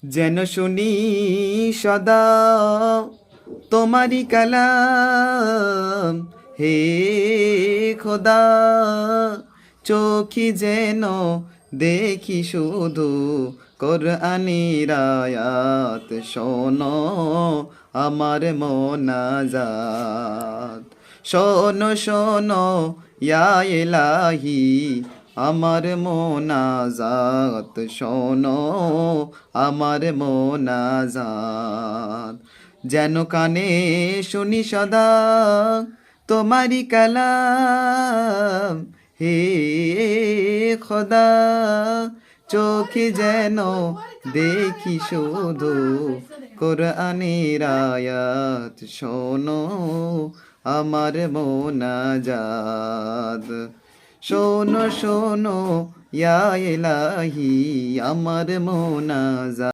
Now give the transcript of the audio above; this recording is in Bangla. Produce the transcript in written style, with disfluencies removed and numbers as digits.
যেন শুনি সদা তোমারি কালাম, হে খোদা চোখি যেন দেখি শুধু কোরআনির আয়াত, শোনো আমার মোনাজাত। শোনো শোনো ইয়া ইলাহি আমার মোনাজাত, শোনো আমার মোনাজাত। যেন কানে শুনি সদা তোমারি কালাম, হে খোদা চোখে যেন দেখি শুধু কোরআনের আয়াত, শোনো আমার মোনাজাত। শোনো শোনো ইয়া ইলাহি আমার মোনাজাত।